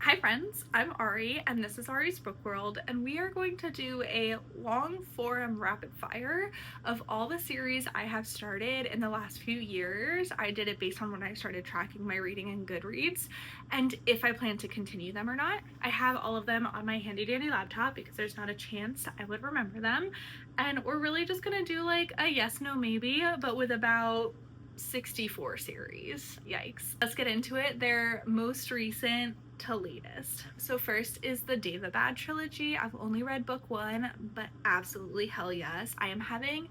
Hi friends, I'm Ari and this is Ari's Book World, and we are going to do a long form rapid fire of all the series I have started in the last few years. I did it based on when I started tracking my reading in Goodreads and if I plan to continue them or not. I have all of them on my handy dandy laptop because there's not a chance I would remember them, and we're really just gonna do like a yes no maybe, but with about 64 series. Yikes. Let's get into it. Their most recent to latest. So first is the Daevabad trilogy. I've only read book one, but absolutely hell yes, I am having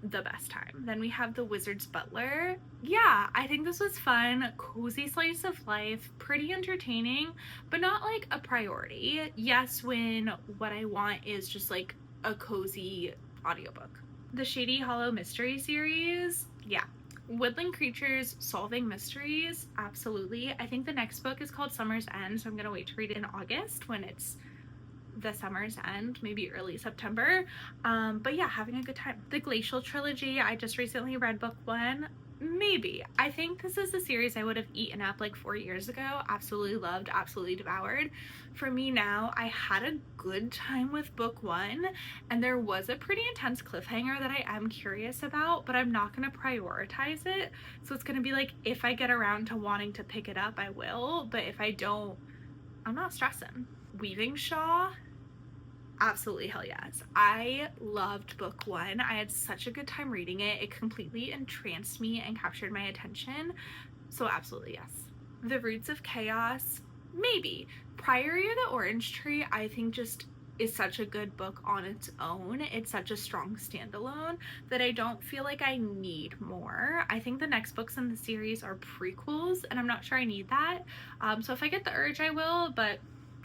the best time. Then we have The Wizard's Butler. Yeah, I think this was fun, cozy slice of life, pretty entertaining, but not like a priority. Yes, when what I want is just like a cozy audiobook. The Shady Hollow Mystery series, yeah. Woodland creatures solving mysteries, absolutely. I think the next book is called Summer's End, so I'm gonna wait to read it in August when it's the summer's end, maybe early September. But yeah, having a good time. The Glacial trilogy, I just recently read book one. Maybe. I think this is a series I would have eaten up like 4 years ago. Absolutely loved, absolutely devoured. For me now, I had a good time with book one, and there was a pretty intense cliffhanger that I am curious about, but I'm not going to prioritize it. So it's going to be like, if I get around to wanting to pick it up, I will, but if I don't, I'm not stressing. Weaving Shaw, absolutely hell yes. I loved book one. I had such a good time reading it. It completely entranced me and captured my attention. So absolutely yes. The Roots of Chaos, maybe. Priory of the Orange Tree, I think just is such a good book on its own. It's such a strong standalone that I don't feel like I need more. I think the next books in the series are prequels, and I'm not sure I need that. So if I get the urge, I will, but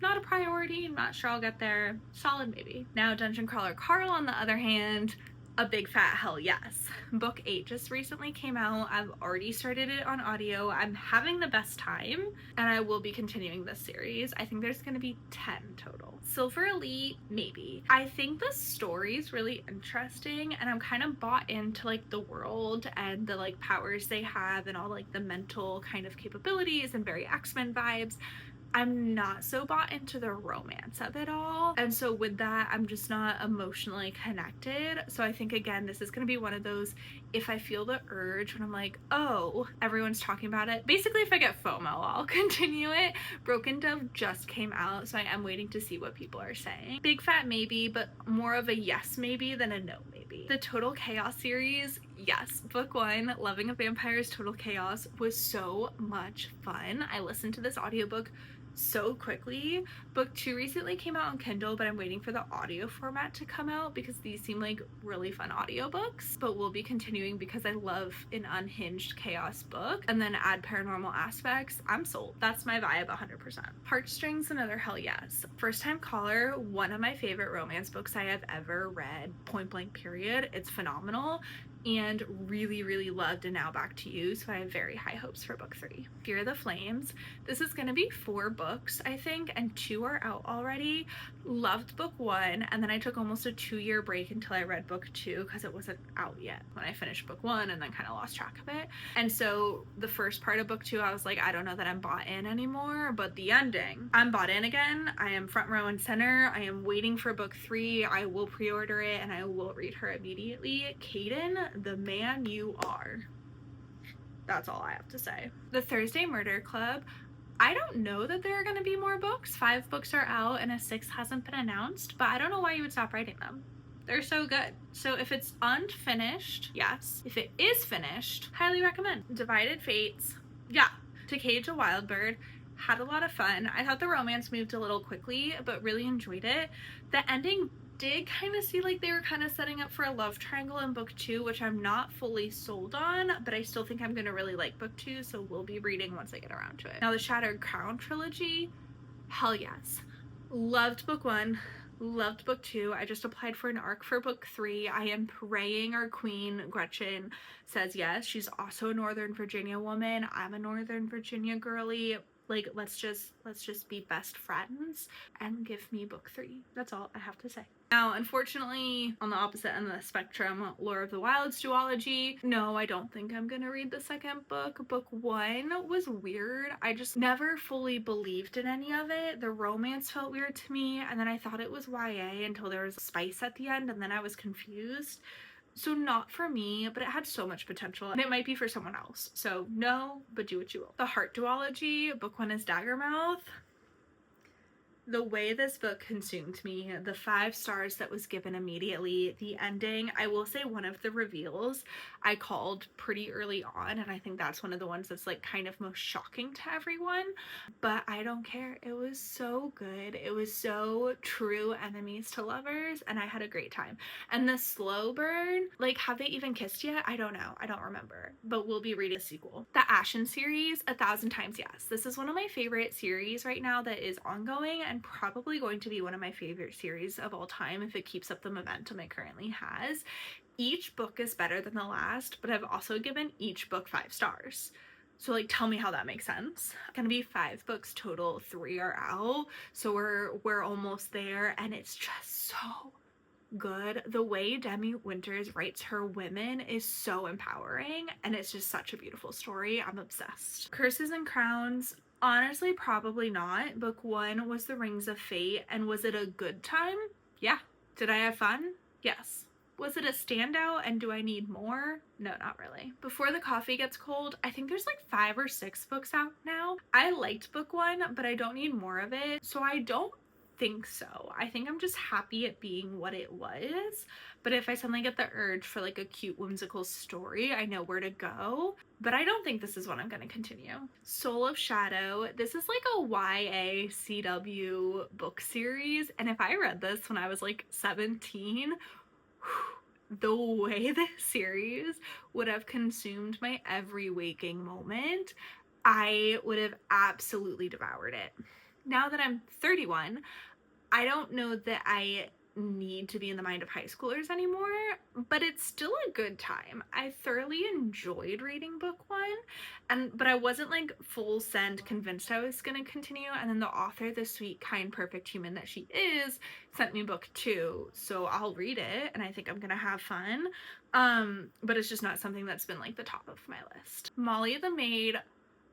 not a priority. I'm not sure I'll get there. Solid maybe. Now Dungeon Crawler Carl, on the other hand, a big fat hell yes. Book 8 just recently came out. I've already started it on audio. I'm having the best time, and I will be continuing this series. I think there's going to be 10 total. Silver Elite, maybe. I think the story's really interesting, and I'm kind of bought into like the world and the like powers they have and all like the mental kind of capabilities and very X-Men vibes. I'm not so bought into the romance of it all, and so with that I'm just not emotionally connected. So I think again this is going to be one of those, if I feel the urge when I'm like, oh, everyone's talking about it, basically if I get FOMO I'll continue it. Broken Dove just came out, so I am waiting to see what people are saying. Big fat maybe, but more of a yes maybe than a no maybe. The Total Chaos series, yes. Book one, Loving a Vampire's Total Chaos, was so much fun. I listened to this audiobook so quickly. Book 2 recently came out on Kindle, but I'm waiting for the audio format to come out because these seem like really fun audiobooks. But we'll be continuing because I love an unhinged chaos book, and then add paranormal aspects. I'm sold. That's my vibe 100%. Heartstrings, another hell yes. First Time Caller, one of my favorite romance books I have ever read, point blank period. It's phenomenal, and really loved And Now Back to You, so I have very high hopes for book 3. Fear the Flames, this is going to be 4 books I think, and 2 are out already. Loved book 1, and then I took almost a 2-year break until I read book 2 because it wasn't out yet when I finished book 1, and then kind of lost track of it. And so the first part of book 2 I was like, I don't know that I'm bought in anymore, but the ending, I'm bought in again. I am front row and center. I am waiting for book 3. I will pre-order it and I will read her immediately. Caden, the man you are. That's all I have to say. The Thursday Murder Club, I don't know that there are going to be more books. 5 books are out and a 6th hasn't been announced, but I don't know why you would stop writing them. They're so good. So if it's unfinished, yes. If it is finished, highly recommend. Divided Fates, yeah. To Cage a Wild Bird, had a lot of fun. I thought the romance moved a little quickly, but really enjoyed it. The ending did kind of see like they were kind of setting up for a love triangle in book 2, which I'm not fully sold on, but I still think I'm gonna really like book 2, so we'll be reading once I get around to it. Now the Shattered Crown trilogy, hell yes. Loved book 1, loved book 2. I just applied for an ARC for book 3. I am praying our queen Gretchen says yes. She's also a Northern Virginia woman. I'm a Northern Virginia girly. Like, let's just be best friends and give me book 3. That's all I have to say. Now, unfortunately, on the opposite end of the spectrum, Lore of the Wilds duology. No, I don't think I'm gonna read the second book. Book 1 was weird. I just never fully believed in any of it. The romance felt weird to me, and then I thought it was YA until there was spice at the end, and then I was confused. So not for me, but it had so much potential, and it might be for someone else. So no, but do what you will. The Heart duology, book 1 is Daggermouth. The way this book consumed me, the 5 stars that was given immediately, the ending, I will say one of the reveals I called pretty early on, and I think that's one of the ones that's like kind of most shocking to everyone, but I don't care. It was so good. It was so true enemies to lovers, and I had a great time. And the slow burn, like, have they even kissed yet? I don't know. I don't remember, but we'll be reading a sequel. The Ashen series, 1,000 times yes. This is one of my favorite series right now that is ongoing, and probably going to be one of my favorite series of all time if it keeps up the momentum it currently has. Each book is better than the last, but I've also given each book 5 stars. So like, tell me how that makes sense. Gonna be 5 books total, 3 are out, so we're almost there, and it's just so good. The way Demi Winters writes her women is so empowering, and it's just such a beautiful story. I'm obsessed. Curses and Crowns, honestly, probably not. Book 1 was The Rings of Fate, and was it a good time? Yeah. Did I have fun? Yes. Was it a standout, and do I need more? No, not really. Before the Coffee Gets Cold, I think there's like 5 or 6 books out now. I liked book 1, but I don't need more of it, so I don't think so. I think I'm just happy at being what it was, but if I suddenly get the urge for like a cute whimsical story, I know where to go. But I don't think this is what I'm going to continue. Soul of Shadow, this is like a YA CW book series, and if I read this when I was like 17, the way this series would have consumed my every waking moment, I would have absolutely devoured it. Now that I'm 31, I don't know that I need to be in the mind of high schoolers anymore, but it's still a good time. I thoroughly enjoyed reading book 1, but I wasn't like full send convinced I was going to continue, and then the author, the sweet, kind, perfect human that she is, sent me book 2, so I'll read it, and I think I'm gonna have fun, but it's just not something that's been like the top of my list. Molly the Maid,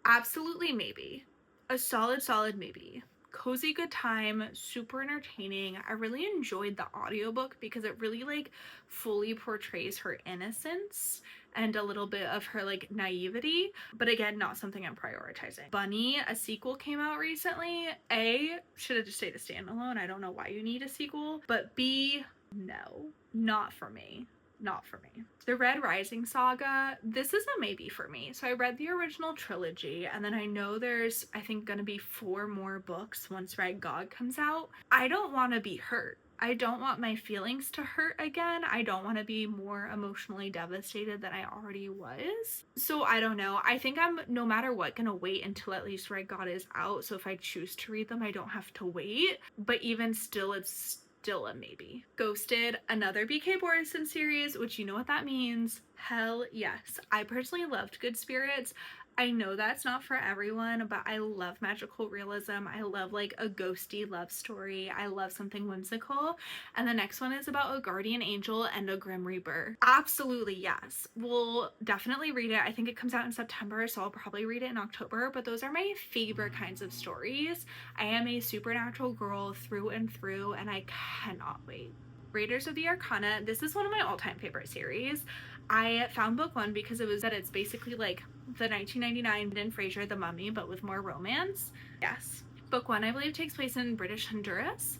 absolutely maybe. A solid maybe. Cozy good time, super entertaining. I really enjoyed the audiobook because it really like fully portrays her innocence and a little bit of her like naivety, but again, not something I'm prioritizing. Bunny, a sequel came out recently. A, should have just stayed a standalone. I don't know why you need a sequel, but B, no, not for me. Not for me. The Red Rising saga, this is a maybe for me. So I read the original trilogy, and then I know there's, I think, gonna be 4 more books once Red God comes out. I don't want to be hurt. I don't want my feelings to hurt again. I don't want to be more emotionally devastated than I already was. So I don't know. I think I'm, no matter what, gonna wait until at least Red God is out. So if I choose to read them, I don't have to wait. But even still, it's still a maybe. Ghosted, another BK Borison series, which you know what that means. Hell yes. I personally loved Good Spirits. I know that's not for everyone, but I love magical realism. I love like a ghosty love story. I love something whimsical. And the next one is about a guardian angel and a grim rebirth. Absolutely yes. We'll definitely read it. I think it comes out in September, so I'll probably read it in October, but those are my favorite kinds of stories. I am a supernatural girl through and through, and I cannot wait. Raiders of the Arcana, this is one of my all-time favorite series. I found book 1 because it was that it's basically like the 1999 Brendan Fraser The Mummy, but with more romance. Yes. Book 1, I believe, takes place in British Honduras,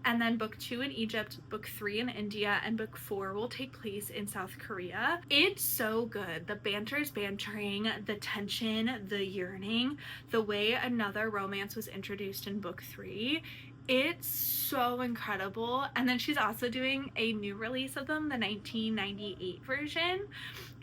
and then book 2 in Egypt, book 3 in India, and book 4 will take place in South Korea. It's so good. The banter's bantering, the tension, the yearning, the way another romance was introduced in book 3. It's so incredible. And then she's also doing a new release of them, the 1998 version,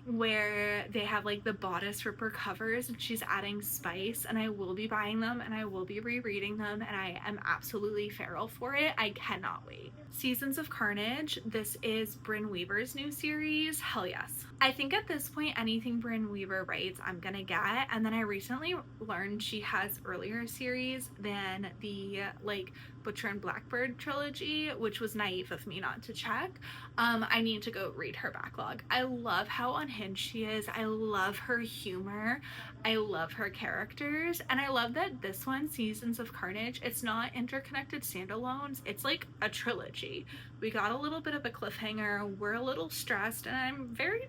where they have like the bodice ripper covers and she's adding spice, and I will be buying them and I will be rereading them, and I am absolutely feral for it. I cannot wait. Seasons of Carnage. This is Brynne Weaver's new series. Hell yes. I think at this point anything Brynne Weaver writes I'm gonna get, and then I recently learned she has earlier series than the like Butcher and Blackbird trilogy, which was naive of me not to check. I need to go read her backlog. I love how unhinged she is. I love her humor. I love her characters, and I love that this one, Seasons of Carnage, it's not interconnected standalones. It's like a trilogy. We got a little bit of a cliffhanger. We're a little stressed, and I'm very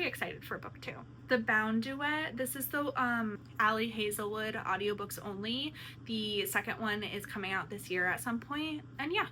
excited for book 2. The Bound Duet. This is the Ali Hazelwood audiobooks only. The second one is coming out this year at some point, and yeah.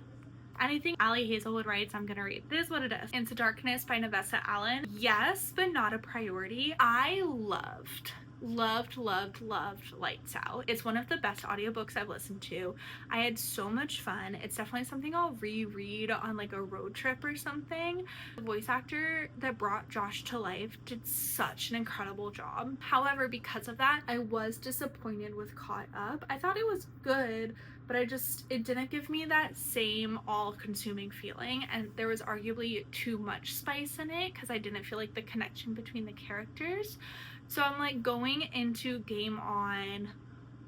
Anything Ali Hazelwood writes, I'm gonna read. It is what it is. Into Darkness by Navessa Allen. Yes, but not a priority. I loved Lights Out. It's one of the best audiobooks I've listened to. I had so much fun. It's definitely something I'll reread on like a road trip or something. The voice actor that brought Josh to life did such an incredible job. However, because of that, I was disappointed with Caught Up. I thought it was good, but it didn't give me that same all-consuming feeling, and there was arguably too much spice in it because I didn't feel like the connection between the characters. So I'm like going into Game On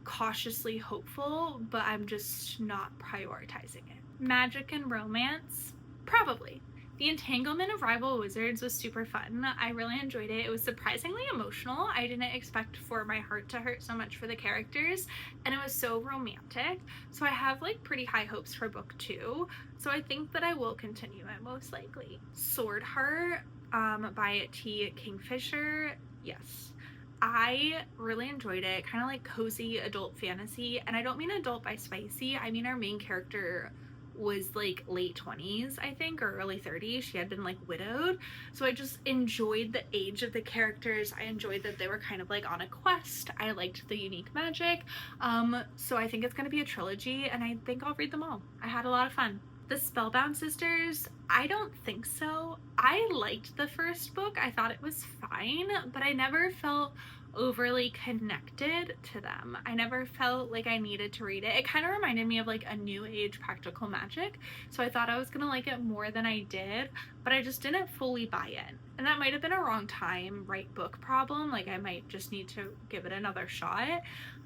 cautiously hopeful, but I'm just not prioritizing it. Magic and romance? Probably. The entanglement of rival wizards was super fun. I really enjoyed it. It was surprisingly emotional. I didn't expect for my heart to hurt so much for the characters, and it was so romantic. So I have like pretty high hopes for book 2. So I think that I will continue it most likely. Sword Heart by T. Kingfisher. Yes. I really enjoyed it. Kind of like cozy adult fantasy, and I don't mean adult by spicy. I mean our main character was like late 20s, I think, or early 30s. She had been like widowed, so I just enjoyed the age of the characters. I enjoyed that they were kind of like on a quest. I liked the unique magic. So I think it's going to be a trilogy, and I think I'll read them all. I had a lot of fun. The Spellbound Sisters, I don't think so. I liked the first book. I thought it was fine, but I never felt overly connected to them. I never felt like I needed to read it. It kind of reminded me of like a new age practical magic, so I thought I was gonna like it more than I did, but I just didn't fully buy in. And that might have been a wrong time right book problem. Like I might just need to give it another shot.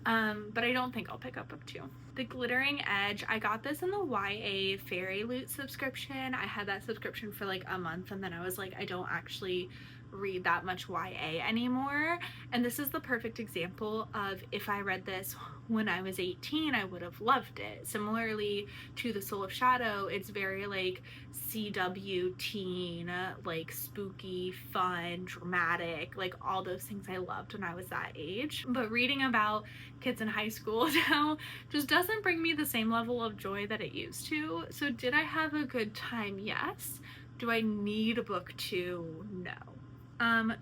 But I don't think I'll pick up book 2. The Glittering Edge, I got this in the YA Fairy Loot subscription. I had that subscription for like a month, and then I was like, I don't actually read that much YA anymore. And this is the perfect example of if I read this when I was 18, I would have loved it. Similarly to The Soul of Shadow, it's very like CW teen, like spooky, fun, dramatic, like all those things I loved when I was that age. But reading about kids in high school now just doesn't bring me the same level of joy that it used to. So did I have a good time? Yes. Do I need a book 2? No.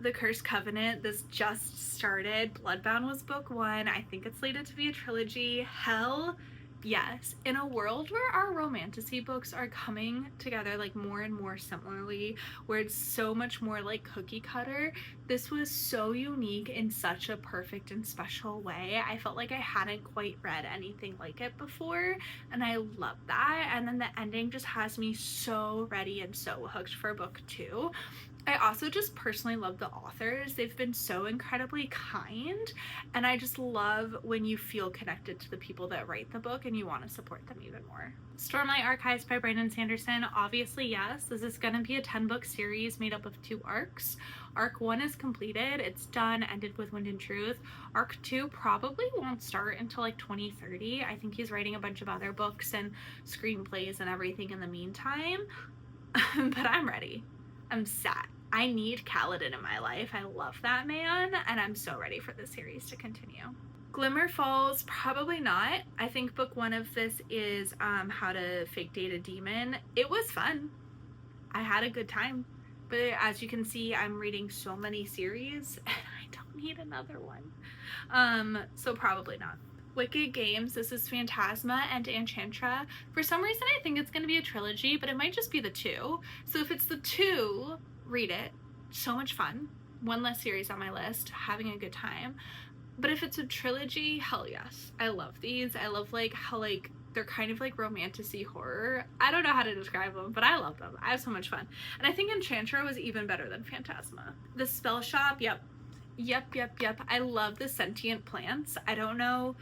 The Cursed Covenant, this just started. Bloodbound was book 1. I think it's slated to be a trilogy. Hell yes. In a world where our romantasy books are coming together like more and more similarly, where it's so much more like cookie cutter, this was so unique in such a perfect and special way. I felt like I hadn't quite read anything like it before, and I love that. And then the ending just has me so ready and so hooked for book 2. I also just personally love the authors. They've been so incredibly kind, and I just love when you feel connected to the people that write the book and you want to support them even more. Stormlight Archives by Brandon Sanderson. Obviously, yes, this is going to be a 10-book series made up of 2 arcs. Arc 1 is completed. It's done, ended with Wind and Truth. Arc 2 probably won't start until like 2030. I think he's writing a bunch of other books and screenplays and everything in the meantime. But I'm ready. I'm set. I need Kaladin in my life. I love that man, and I'm so ready for this series to continue. Glimmer Falls, probably not. I think book 1 of this is How to Fake Date a Demon. It was fun. I had a good time. But as you can see, I'm reading so many series, and I don't need another one. So probably not. Wicked Games, this is Phantasma and Enchantra. For some reason, I think it's going to be a trilogy, but it might just be the 2. So if it's the 2, read it. So much fun. one less series on my list, having a good time. But if it's a trilogy, hell yes. I love these. I love like how like they're kind of like romantic-y horror. I don't know how to describe them, but I love them. I have so much fun. And I think Enchantra was even better than Phantasma. The Spell Shop, yep. I love the sentient plants. I don't know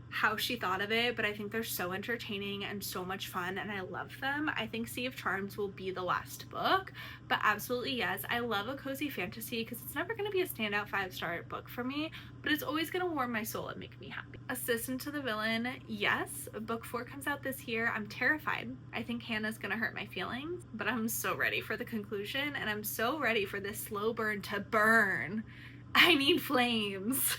how she thought of it, but I think they're so entertaining and so much fun, and I love them. I think Sea of Charms will be the last book, but absolutely yes, I love a cozy fantasy because it's never going to be a standout 5-star book for me, but it's always going to warm my soul and make me happy. Assistant to the Villain, yes. Book 4 comes out this year. I'm terrified. I think Hannah's going to hurt my feelings, but I'm so ready for the conclusion, and I'm so ready for this slow burn to burn. I need flames.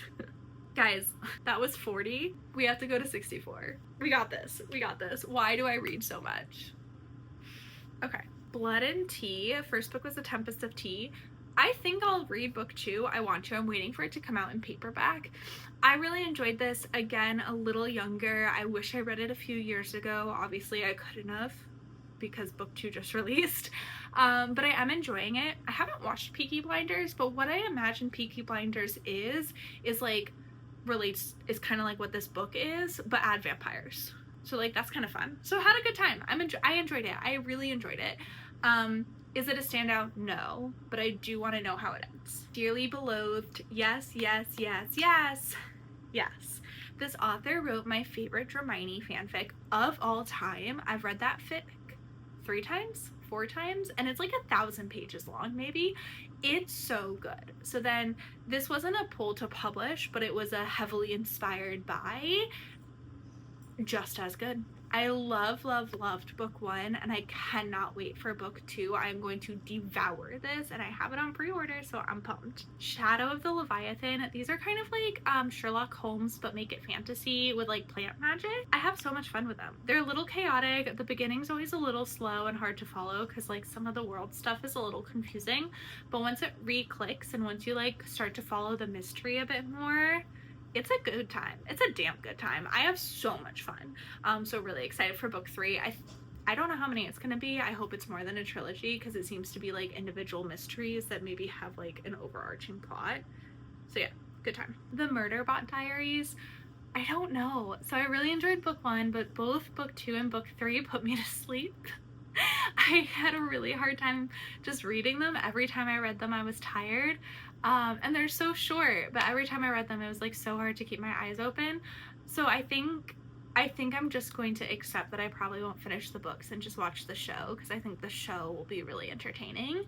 Guys, that was 40. We have to go to 64. We got this. We got this. Why do I read so much? Okay. Blood and Tea. First book was The Tempest of Tea. I think I'll read book 2. I want to. I'm waiting for it to come out in paperback. I really enjoyed this. Again, a little younger. I wish I read it a few years ago. Obviously, I couldn't have because book 2 just released. But I am enjoying it. I haven't watched Peaky Blinders, but what I imagine Peaky Blinders is like is kind of like what this book is, but add vampires. So like that's kind of fun. So I had a good time. I enjoyed it. I really enjoyed it. Is it a standout? No, but I do want to know how it ends. Dearly Beloved, yes. This author wrote my favorite Hermione fanfic of all time. I've read that fic 3 times, 4 times, and it's like 1,000 pages long maybe. It's so good. So then this wasn't a pull to publish, but it was a heavily inspired by. Just as good. I loved book 1, and I cannot wait for book 2. I'm going to devour this, and I have it on pre-order, so I'm pumped. Shadow of the Leviathan. These are kind of like Sherlock Holmes, but make it fantasy with like plant magic. I have so much fun with them. They're a little chaotic. The beginning's always a little slow and hard to follow because like some of the world stuff is a little confusing, but once it re-clicks and once you like start to follow the mystery a bit more, it's a good time. It's a damn good time. I have so much fun. So really excited for book 3. I don't know how many it's gonna be. I hope it's more than a trilogy because it seems to be like individual mysteries that maybe have like an overarching plot. So yeah, good time. The Murderbot Diaries. I don't know. So I really enjoyed book 1, but both book 2 and book 3 put me to sleep. I had a really hard time just reading them. Every time I read them, I was tired. And they're so short, but every time I read them, it was like so hard to keep my eyes open. So I think I'm just going to accept that I probably won't finish the books and just watch the show because I think the show will be really entertaining.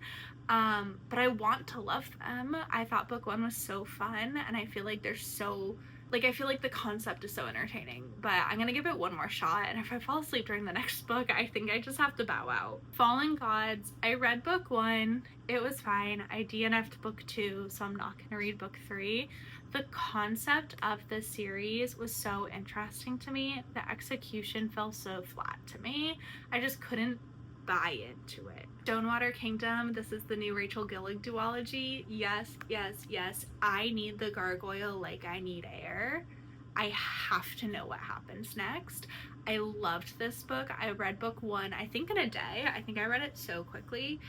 But I want to love them. I thought book 1 was so fun, and I feel like they're so like, I feel like the concept is so entertaining, but I'm gonna give it one more shot, and if I fall asleep during the next book, I think I just have to bow out. Fallen Gods, I read book 1, it was fine. I DNF'd book 2, so I'm not gonna read book 3. The concept of this series was so interesting to me. The execution fell so flat to me. I just couldn't buy into it. Stonewater Kingdom, this is the new Rachel Gillig duology. Yes. I need the gargoyle like I need air. I have to know what happens next. I loved this book. I read book 1, I think in a day. I think I read it so quickly.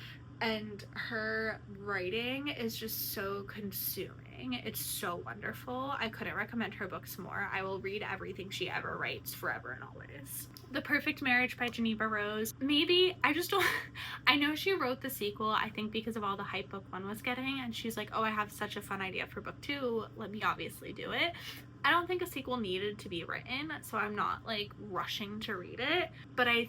And her writing is just so consuming. It's so wonderful. I couldn't recommend her books more. I will read everything she ever writes forever and always. The Perfect Marriage by Geneva Rose. Maybe, I just don't, I know she wrote the sequel, I think because of all the hype book 1 was getting, and she's like, oh, I have such a fun idea for book 2, let me obviously do it. I don't think a sequel needed to be written, so I'm not like rushing to read it, but I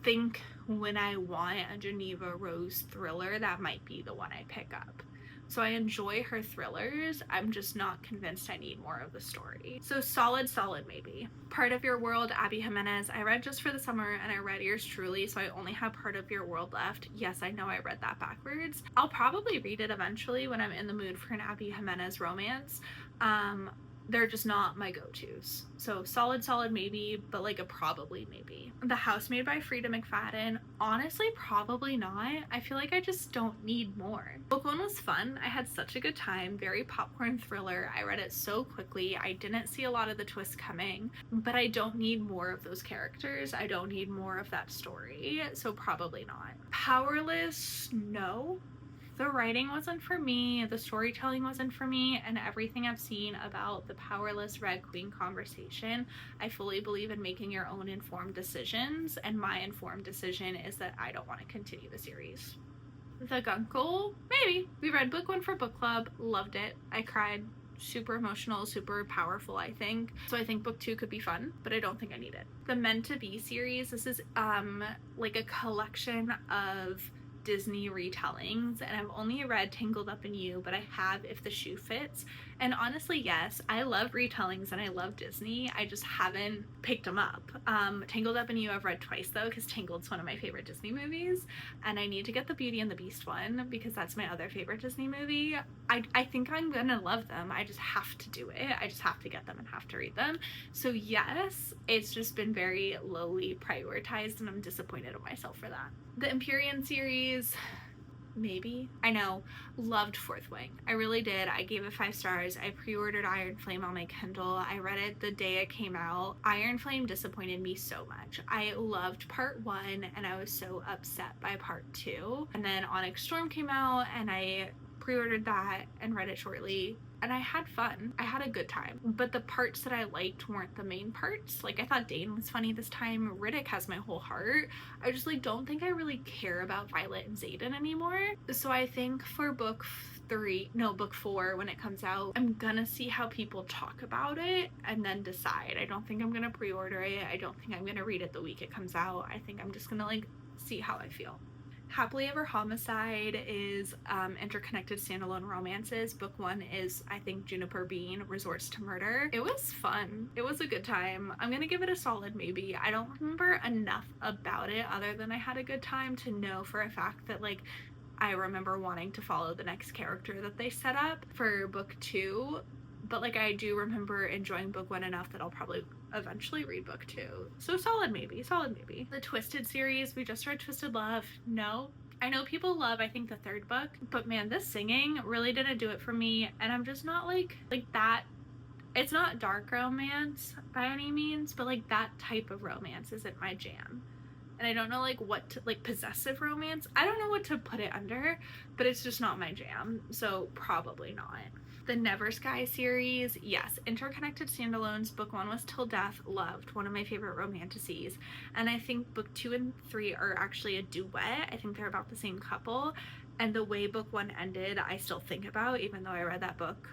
think when I want a Geneva Rose thriller, that might be the one I pick up. So I enjoy her thrillers, I'm just not convinced I need more of the story. So solid maybe. Part of Your World, Abby Jimenez. I read Just for the Summer and I read Yours Truly, so I only have Part of Your World left. Yes, I know I read that backwards. I'll probably read it eventually when I'm in the mood for an Abby Jimenez romance. They're just not my go-tos. So solid maybe, but like a probably maybe. The Housemaid by Frida McFadden, honestly probably not. I feel like I just don't need more. Book 1 was fun. I had such a good time. Very popcorn thriller. I read it so quickly. I didn't see a lot of the twists coming, but I don't need more of those characters. I don't need more of that story, so probably not. Powerless, no. The writing wasn't for me, the storytelling wasn't for me, and everything I've seen about the powerless Red Queen conversation, I fully believe in making your own informed decisions, and my informed decision is that I don't want to continue the series. The Guncle, maybe. We read book 1 for book club, loved it. I cried. Super emotional, super powerful, I think. So I think book 2 could be fun, but I don't think I need it. The Meant to Be series, this is like a collection of Disney retellings, and I've only read Tangled Up in You, but I have If the Shoe Fits. And honestly, yes, I love retellings and I love Disney. I just haven't picked them up. Tangled Up in You I've read twice though, because Tangled's one of my favorite Disney movies, and I need to get the Beauty and the Beast one because that's my other favorite Disney movie. I think I'm gonna love them. I just have to do it. I just have to get them and have to read them. So yes, it's just been very lowly prioritized, and I'm disappointed in myself for that. The Empyrean series, maybe. I know, loved Fourth Wing. I really did. I gave it 5 stars. I pre-ordered Iron Flame on my Kindle. I read it the day it came out. Iron Flame disappointed me so much. I loved part 1 and I was so upset by part 2. And then Onyx Storm came out and I pre-ordered that and read it shortly, and I had fun. I had a good time, but the parts that I liked weren't the main parts. Like, I thought Dane was funny this time. Riddick has my whole heart. I just like don't think I really care about Violet and Xaden anymore. So I think for book 4 when it comes out, I'm gonna see how people talk about it and then decide. I don't think I'm gonna pre-order it. I don't think I'm gonna read it the week it comes out. I think I'm just gonna like see how I feel. Happily Ever Homicide is interconnected standalone romances. Book 1 is, I think, Juniper Bean resorts to murder. It was fun. It was a good time. I'm gonna give it a solid maybe. I don't remember enough about it other than I had a good time to know for a fact that like I remember wanting to follow the next character that they set up for book 2. But like I do remember enjoying book 1 enough that I'll probably eventually read book 2. So solid maybe, solid maybe. The Twisted series, we just read Twisted Love. No. I know people love, I think, the 3rd book, but man, this singing really didn't do it for me, and I'm just not like that. It's not dark romance by any means, but like that type of romance isn't my jam. And I don't know like what to, like possessive romance, I don't know what to put it under, but it's just not my jam, so probably not. The Never Sky series, yes, interconnected standalones. Book 1 was Till Death, loved, one of my favorite romanticises, and I think book 2 and 3 are actually a duet. I think they're about the same couple, and the way book 1 ended I still think about, even though I read that book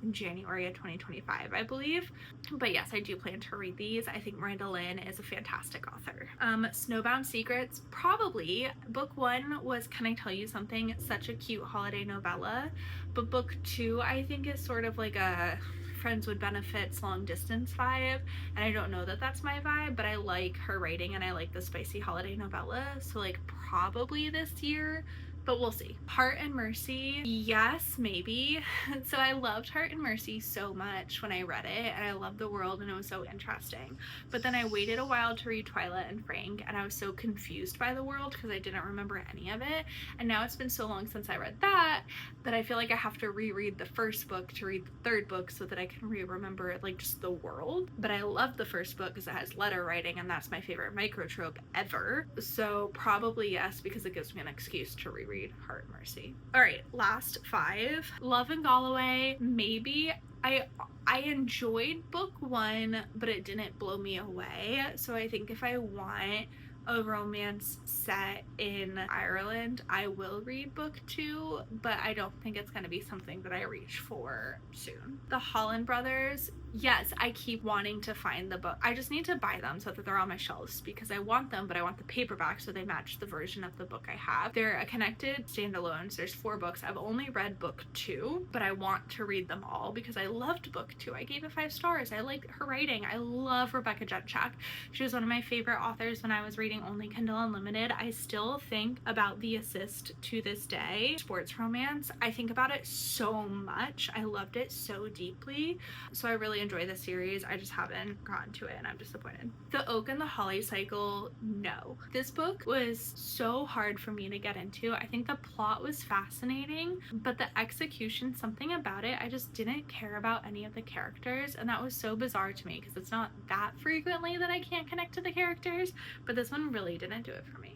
in January of 2025, I believe. But yes, I do plan to read these. I think Miranda Lynn is a fantastic author. Snowbound Secrets, probably. Book 1 was Can I Tell You Something? Such a cute holiday novella, but book 2 I think is sort of like a Friends with Benefits long distance vibe, and I don't know that that's my vibe, but I like her writing and I like the spicy holiday novella, so like probably this year, but we'll see. Heart and Mercy, yes, maybe. So I loved Heart and Mercy so much when I read it, and I loved the world and it was so interesting. But then I waited a while to read Twyla and Frank, and I was so confused by the world because I didn't remember any of it. And now it's been so long since I read that I feel like I have to reread the 1st book to read the 3rd book so that I can remember like just the world. But I love the 1st book because it has letter writing, and that's my favorite microtrope ever. So probably yes, because it gives me an excuse to reread Heart and Mercy. All right, last 5. Love in Galloway, maybe. I enjoyed book 1, but it didn't blow me away. So I think if I want a romance set in Ireland, I will read book 2, but I don't think it's going to be something that I reach for soon. The Holland Brothers, yes, I keep wanting to find the book. I just need to buy them so that they're on my shelves because I want them, but I want the paperback so they match the version of the book I have. They're a connected standalones. There's 4 books. I've only read book 2, but I want to read them all because I loved book 2. I gave it 5 stars. I like her writing. I love Rebecca Jetchak. She was one of my favorite authors when I was reading only Kindle Unlimited. I still think about The Assist to this day. Sports romance, I think about it so much. I loved it so deeply, so I really enjoy this series. I just haven't gotten to it and I'm disappointed. The Oak and the Holly Cycle, no. This book was so hard for me to get into. I think the plot was fascinating, but the execution, something about it, I just didn't care about any of the characters, and that was so bizarre to me because it's not that frequently that I can't connect to the characters, but this one really didn't do it for me.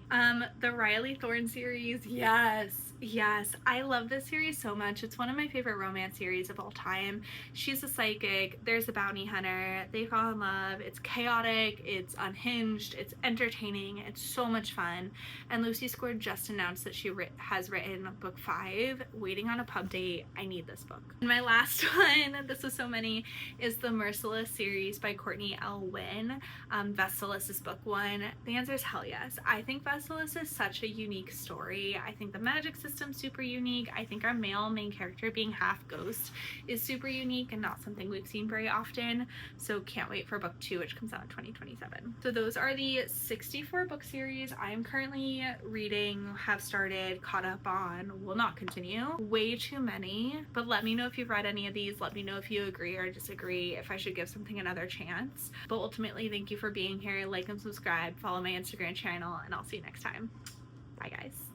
The Riley Thorne series, yes, I love this series so much. It's one of my favorite romance series of all time. She's a psychic, there's a bounty hunter, they fall in love, it's chaotic, it's unhinged, it's entertaining, it's so much fun. And Lucy Score just announced that she has written book 5, Waiting on a Pub Date. I need this book. And my last one, this was so many, is the Merciless series by Courtney L. Wynn. Vestalis is book 1. The answer is hell yes. I think Vestalis is such a unique story. I think the magic system's super unique. I think our male main character being half ghost is super unique and not something we've seen very often. So can't wait for book 2, which comes out in 2027. So those are the 64 book series I am currently reading, have started, caught up on, will not continue. Way too many, but let me know if you've read any of these. Let me know if you agree or disagree, if I should give something another chance. But ultimately, thank you for being here. Like and subscribe, follow my Instagram channel, and I'll see you next time. Bye guys.